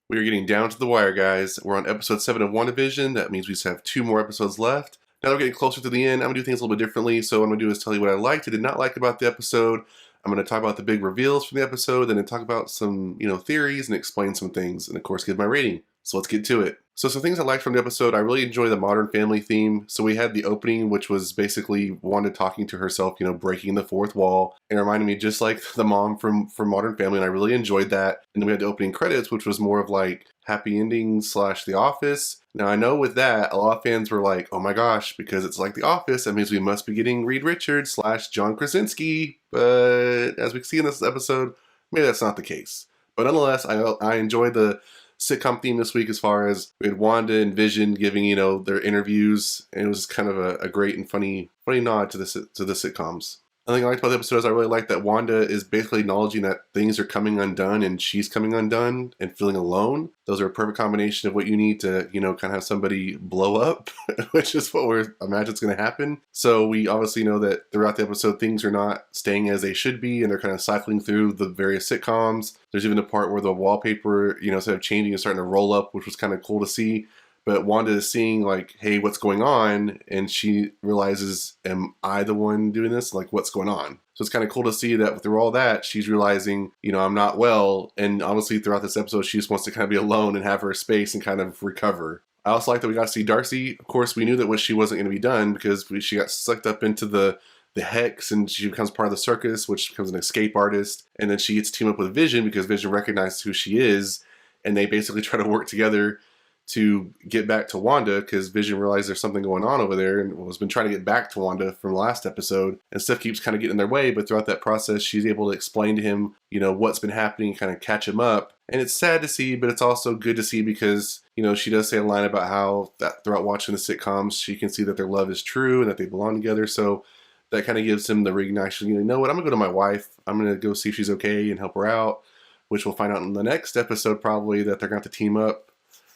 We are getting down to the wire, guys. We're on episode 7 of WandaVision. That means we just have 2 more episodes left. Now that we're getting closer to the end, I'm going to do things a little bit differently. So what I'm going to do is tell you what I liked and did not like about the episode. I'm going to talk about the big reveals from the episode, and then talk about some, theories and explain some things, and of course give my rating. So let's get to it. So some things I liked from the episode, I really enjoy the Modern Family theme. So we had the opening, which was basically Wanda talking to herself, breaking the fourth wall. And it reminded me just like the mom from Modern Family, and I really enjoyed that. And then we had the opening credits, which was more of like Happy Endings / The Office. Now I know with that, a lot of fans were like, oh my gosh, because it's like The Office, that means we must be getting Reed Richards / John Krasinski. But as we see in this episode, maybe that's not the case. But nonetheless, I enjoyed the sitcom theme this week, as far as we had Wanda and Vision giving, their interviews, and it was kind of a great and funny nod to the sitcoms. The thing I liked about the episode is I really like that Wanda is basically acknowledging that things are coming undone and she's coming undone and feeling alone. Those are a perfect combination of what you need to, kind of have somebody blow up, which is what we're imagine is going to happen. So we obviously know that throughout the episode, things are not staying as they should be, and they're kind of cycling through the various sitcoms. There's even a part where the wallpaper, instead of changing, is starting to roll up, which was kind of cool to see. But Wanda is seeing, like, hey, what's going on? And she realizes, am I the one doing this? Like, what's going on? So it's kind of cool to see that through all that, she's realizing, I'm not well. And honestly, throughout this episode, she just wants to kind of be alone and have her space and kind of recover. I also like that we got to see Darcy. Of course, we knew that she wasn't going to be done, because she got sucked up into the hex, and she becomes part of the circus, which becomes an escape artist. And then she gets to team up with Vision, because Vision recognizes who she is. And they basically try to work together to get back to Wanda, because Vision realized there's something going on over there and has been trying to get back to Wanda from the last episode, and stuff keeps kind of getting in their way. But throughout that process, she's able to explain to him, what's been happening, kind of catch him up. And it's sad to see, but it's also good to see, because, she does say a line about how that throughout watching the sitcoms, she can see that their love is true and that they belong together. So that kind of gives him the recognition, you know what, I'm going to go to my wife. I'm going to go see if she's okay and help her out, which we'll find out in the next episode probably, that they're going to have to team up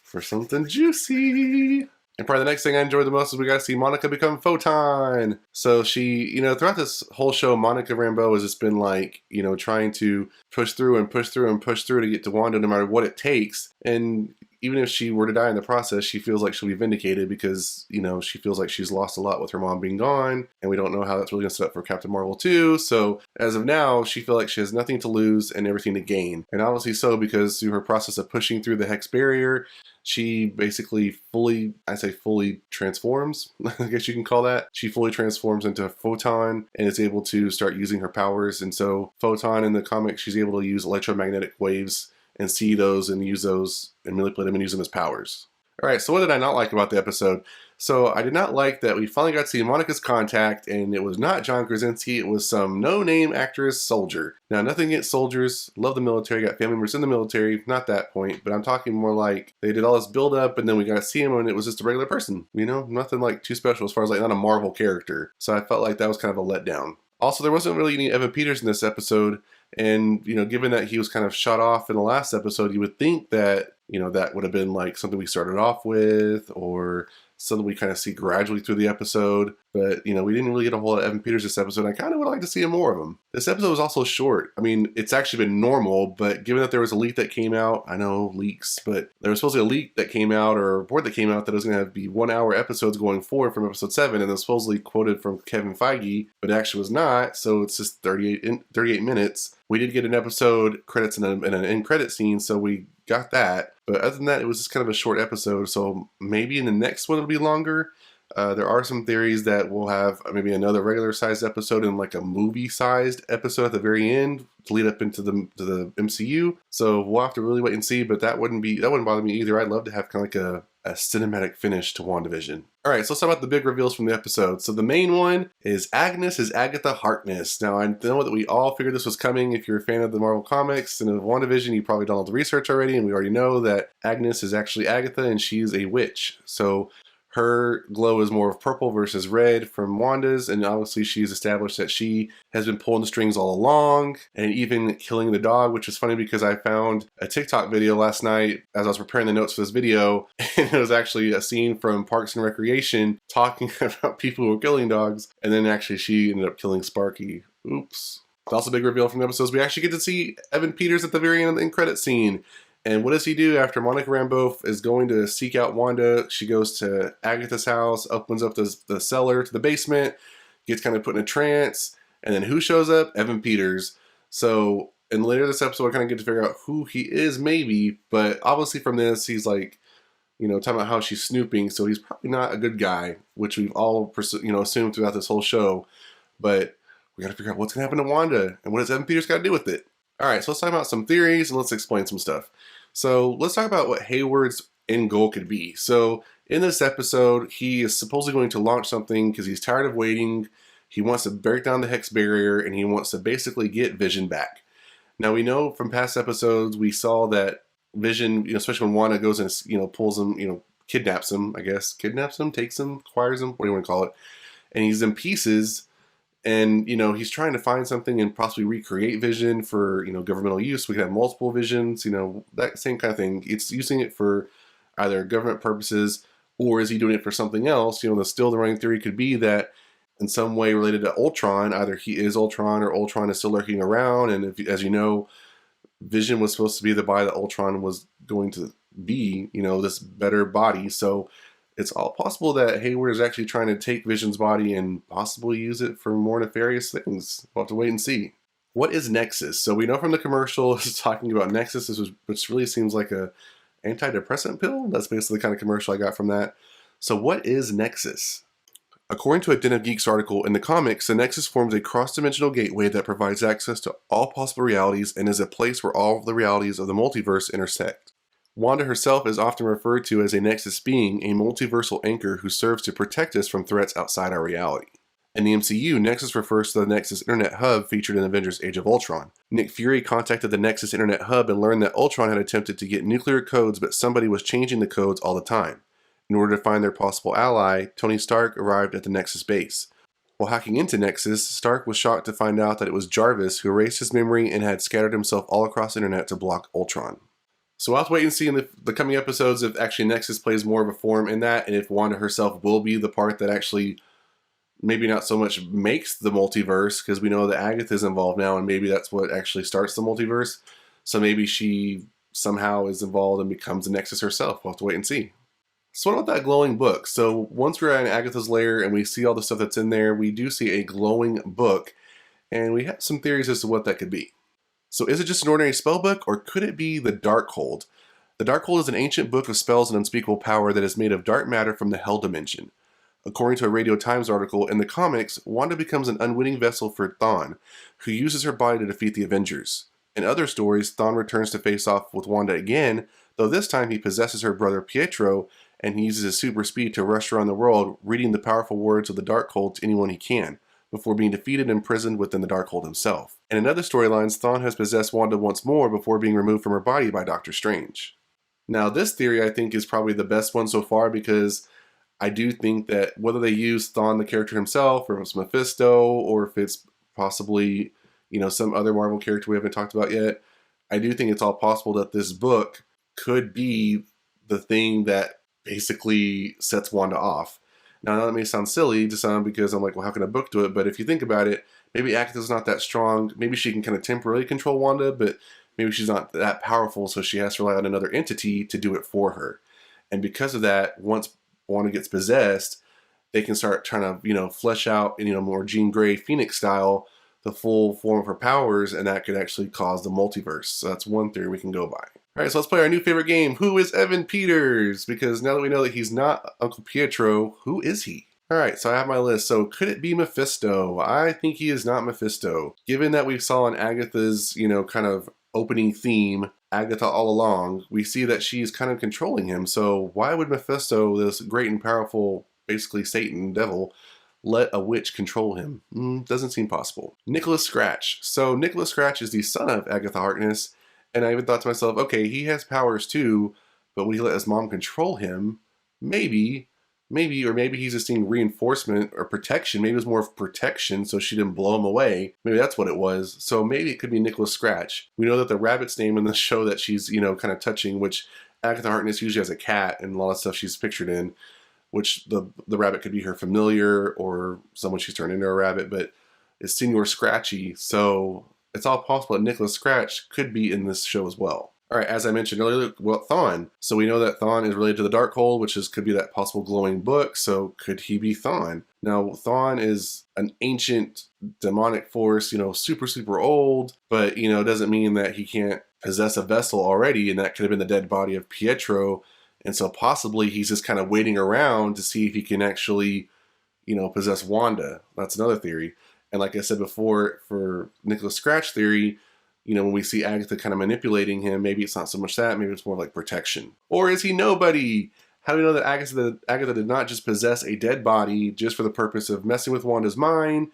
for something juicy. And probably the next thing I enjoyed the most is we got to see Monica become Photon. So she, throughout this whole show, Monica Rambeau has just been like, trying to push through and push through and push through to get to Wanda no matter what it takes. And even if she were to die in the process, she feels like she'll be vindicated, because, she feels like she's lost a lot with her mom being gone. And we don't know how that's really going to set up for Captain Marvel 2. So as of now, she feels like she has nothing to lose and everything to gain. And obviously so, because through her process of pushing through the hex barrier, she basically fully transforms, I guess you can call that. She fully transforms into a Photon and is able to start using her powers. And so Photon in the comics, she's able to use electromagnetic waves and see those and use those and manipulate them and use them as powers. All right, so what did I not like about the episode? So I did not like that we finally got to see Monica's contact, and it was not John Krasinski, it was some no-name actress soldier. Now, nothing against soldiers, love the military, got family members in the military, not that point, but I'm talking more like they did all this build-up, and then we got to see him, and it was just a regular person, nothing like too special as far as like not a Marvel character. So I felt like that was kind of a letdown. Also, there wasn't really any Evan Peters in this episode, and, given that he was kind of shot off in the last episode, you would think that, that would have been like something we started off with, or something we kind of see gradually through the episode. But, we didn't really get a whole lot of Evan Peters this episode. I kind of would like to see more of him. This episode was also short. I mean, it's actually been normal, but given that there was a leak that came out, I know leaks, but there was supposedly a leak that came out, or a report that came out, that it was going to be 1-hour episodes going forward from episode 7, and it was supposedly quoted from Kevin Feige, but it actually was not, so it's just 38 minutes. We did get an episode credits and an end credit scene, so we got that. But other than that, it was just kind of a short episode, so maybe in the next one it'll be longer. There are some theories that we'll have maybe another regular-sized episode and like a movie-sized episode at the very end to lead up into the MCU. So we'll have to really wait and see, but that wouldn't bother me either. I'd love to have kind of like a cinematic finish to WandaVision. All right, so let's talk about the big reveals from the episode. So the main one is Agnes is Agatha Harkness. Now, I know that we all figured this was coming. If you're a fan of the Marvel Comics and of WandaVision, you probably done all the research already, and we already know that Agnes is actually Agatha, and she's a witch. So her glow is more of purple versus red from Wanda's, and obviously she's established that she has been pulling the strings all along, and even killing the dog, which is funny because I found a TikTok video last night as I was preparing the notes for this video, and it was actually a scene from Parks and Recreation talking about people who were killing dogs, and then actually she ended up killing Sparky. Oops. It's also a big reveal from the episodes. We actually get to see Evan Peters at the very end of the end credit scene. And what does he do after Monica Rambeau is going to seek out Wanda? She goes to Agatha's house, opens up the cellar to the basement, gets kind of put in a trance, and then who shows up? Evan Peters. So, and later this episode, I kind of get to figure out who he is, maybe, but obviously from this, he's like, talking about how she's snooping, so he's probably not a good guy, which we've all, assumed throughout this whole show, but we got to figure out what's going to happen to Wanda, and what does Evan Peters got to do with it? Alright, so let's talk about some theories, and let's explain some stuff. So, let's talk about what Hayward's end goal could be. So, in this episode, he is supposedly going to launch something because he's tired of waiting. He wants to break down the Hex barrier, and he wants to basically get Vision back. Now, we know from past episodes, we saw that Vision, especially when Wanda goes and, pulls him, kidnaps him, I guess. Kidnaps him, takes him, acquires him, what do you want to call it? And he's in pieces, and, he's trying to find something and possibly recreate Vision for, governmental use. We can have multiple Visions, that same kind of thing. It's using it for either government purposes, or is he doing it for something else? The running theory could be that in some way related to Ultron, either he is Ultron or Ultron is still lurking around, and if, as you know, Vision was supposed to be the body that Ultron was going to be, this better body. So it's all possible that Hayward is actually trying to take Vision's body and possibly use it for more nefarious things. We'll have to wait and see. What is Nexus? So we know from the commercial, it's talking about Nexus, which really seems like a antidepressant pill. That's basically the kind of commercial I got from that. So what is Nexus? According to a Den of Geeks article, in the comics, the Nexus forms a cross-dimensional gateway that provides access to all possible realities and is a place where all of the realities of the multiverse intersect. Wanda herself is often referred to as a Nexus being, a multiversal anchor who serves to protect us from threats outside our reality. In the MCU, Nexus refers to the Nexus Internet Hub featured in Avengers Age of Ultron. Nick Fury contacted the Nexus Internet Hub and learned that Ultron had attempted to get nuclear codes, but somebody was changing the codes all the time. In order to find their possible ally, Tony Stark arrived at the Nexus base. While hacking into Nexus, Stark was shocked to find out that it was Jarvis who erased his memory and had scattered himself all across the internet to block Ultron. So we'll have to wait and see in the coming episodes if actually Nexus plays more of a form in that, and if Wanda herself will be the part that actually maybe not so much makes the multiverse, because we know that Agatha is involved now, and maybe that's what actually starts the multiverse. So maybe she somehow is involved and becomes a Nexus herself. We'll have to wait and see. So what about that glowing book? So once we're in Agatha's lair and we see all the stuff that's in there, we do see a glowing book, and we have some theories as to what that could be. So is it just an ordinary spell book, or could it be the Darkhold? The Darkhold is an ancient book of spells and unspeakable power that is made of dark matter from the Hell Dimension. According to a Radio Times article, in the comics, Wanda becomes an unwitting vessel for Thawne, who uses her body to defeat the Avengers. In other stories, Thawne returns to face off with Wanda again, though this time he possesses her brother Pietro, and he uses his super speed to rush around the world, reading the powerful words of the Darkhold to anyone he can, before being defeated and imprisoned within the Darkhold himself. And in other storylines, Thawne has possessed Wanda once more before being removed from her body by Doctor Strange. Now, this theory I think is probably the best one so far, because I do think that whether they use Thawne the character himself, or if it's Mephisto, or if it's possibly, some other Marvel character we haven't talked about yet, I do think it's all possible that this book could be the thing that basically sets Wanda off. Now, that may sound silly to some, because I'm like, well, how can a book do it? But if you think about it, maybe Agatha's not that strong. Maybe she can kind of temporarily control Wanda, but maybe she's not that powerful, so she has to rely on another entity to do it for her. And because of that, once Wanda gets possessed, they can start trying to, flesh out in, more Jean Grey Phoenix style, the full form of her powers, and that could actually cause the multiverse. So that's one theory we can go by. Alright, so let's play our new favorite game, Who is Evan Peters? Because now that we know that he's not Uncle Pietro, who is he? Alright, so I have my list. So could it be Mephisto? I think he is not Mephisto. Given that we saw in Agatha's, kind of opening theme, Agatha all along, we see that she's kind of controlling him. So why would Mephisto, this great and powerful, basically Satan, devil, let a witch control him? Doesn't seem possible. Nicholas Scratch. So Nicholas Scratch is the son of Agatha Harkness. And I even thought to myself, okay, he has powers too, but would he let his mom control him? Maybe, or maybe he's just seeing reinforcement or protection. Maybe it was more of protection, so she didn't blow him away. Maybe that's what it was. So maybe it could be Nicholas Scratch. We know that the rabbit's name in the show that she's, kind of touching, which Agatha Harkness usually has a cat and a lot of stuff she's pictured in, which the rabbit could be her familiar or someone she's turned into a rabbit, but it's Senor Scratchy, so it's all possible that Nicholas Scratch could be in this show as well. All right, as I mentioned earlier, well, Thawne. So we know that Thawne is related to the Darkhold, which could be that possible glowing book. So could he be Thawne? Now, Thawne is an ancient demonic force, super, super old, but, doesn't mean that he can't possess a vessel already, and that could have been the dead body of Pietro. And so possibly he's just kind of waiting around to see if he can actually, possess Wanda. That's another theory. And like I said before, for Nicholas Scratch theory, when we see Agatha kind of manipulating him, maybe it's not so much that, maybe it's more like protection. Or is he nobody? How do we know that Agatha did not just possess a dead body just for the purpose of messing with Wanda's mind,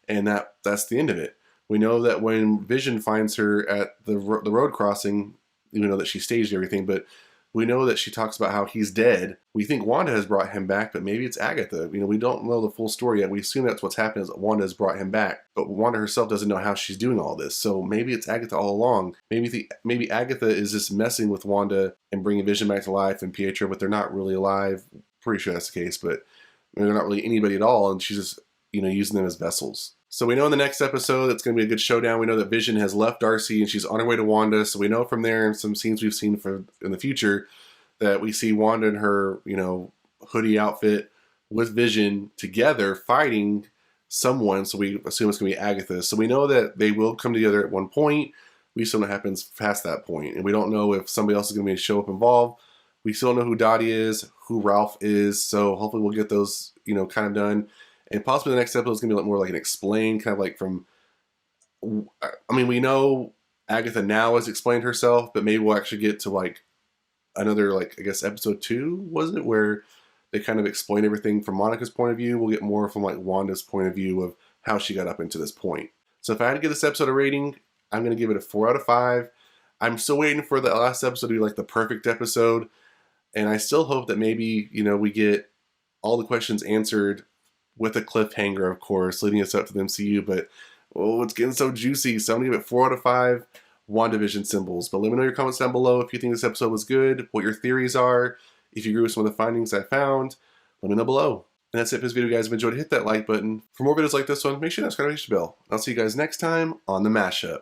and that's the end of it? We know that when Vision finds her at the road crossing, we know that she staged everything, but we know that she talks about how he's dead. We think Wanda has brought him back, but maybe it's Agatha. We don't know the full story yet. We assume that's what's happened, is that Wanda has brought him back. But Wanda herself doesn't know how she's doing all this. So maybe it's Agatha all along. Maybe Agatha is just messing with Wanda and bringing Vision back to life and Pietro, but they're not really alive. Pretty sure that's the case, but they're not really anybody at all, and she's just, using them as vessels. So we know in the next episode it's going to be a good showdown. We know that Vision has left Darcy and she's on her way to Wanda. So we know from there, and some scenes we've seen in the future, that we see Wanda in her, hoodie outfit with Vision together fighting someone. So we assume it's going to be Agatha. So we know that they will come together at one point. We still know what happens past that point. And we don't know if somebody else is going to show up involved. We still know who Dottie is, who Ralph is. So hopefully we'll get those, kind of done. And possibly the next episode is going to be more like an explain, kind of like from, we know Agatha now has explained herself, but maybe we'll actually get to like another, I guess episode 2, was it? Where they kind of explain everything from Monica's point of view. We'll get more from like Wanda's point of view of how she got up into this point. So if I had to give this episode a rating, I'm going to give it a 4 out of 5. I'm still waiting for the last episode to be like the perfect episode. And I still hope that maybe, we get all the questions answered with a cliffhanger, of course, leading us up to the MCU. But, it's getting so juicy. So I'm going to give it 4 out of 5 WandaVision symbols. But let me know your comments down below if you think this episode was good, what your theories are, if you agree with some of the findings I found. Let me know below. And that's it for this video, guys. If you enjoyed, hit that like button. For more videos like this one, make sure to subscribe to the bell. I'll see you guys next time on The Mashup.